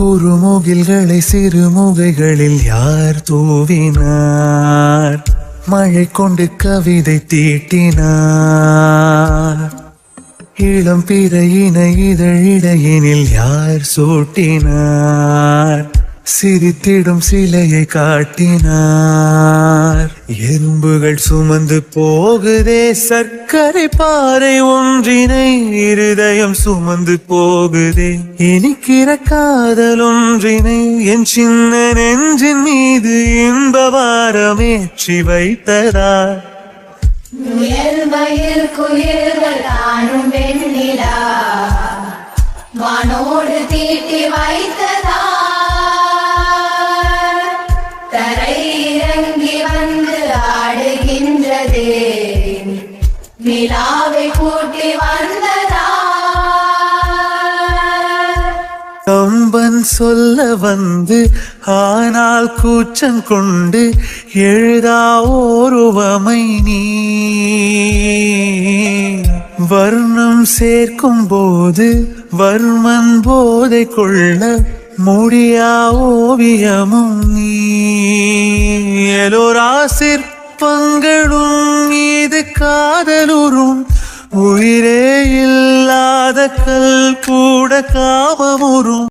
குறுமுகில்களை சிறுமுகைகளில் யார் தூவினார்? மழை கொண்டு கவிதை தீட்டினார். இளம் பிறையின இதழிடையினில் யார் சூட்டினார்? சிரித்திடும் சிலையை காட்டினார். எறும்புகள் சுமந்து போகுதே சர்க்கரை பாறை ஒன்றினை, இருதயம் சுமந்து போகுதே இனிக்கிற காதல் ஒன்றினை. என் சின்ன நெஞ்சின் மீது இன்ப வாரமேற்றி வைத்ததார். முயல்மயில் குயில்கள் தானும் வெண்ணிலா வானோடு தீட்டி வைத்ததா. தரை இறங்கி வந்து ஆடுகின்றதே நிலாவை கூட்டி வந்ததா. கம்பன் சொல்ல வந்து ஆனால் கூச்சம் கொண்டு எழுதா ஓருவமை நீ. வர்ணம் சேர்க்கும் போது வர்மன் போதை கொள்ள முடியா ஓவியமும் நீ. எலோரா சிற்பங்களும் இது காதலுறும், உயிரே இல்லாத கல் கூட காமமுறும்.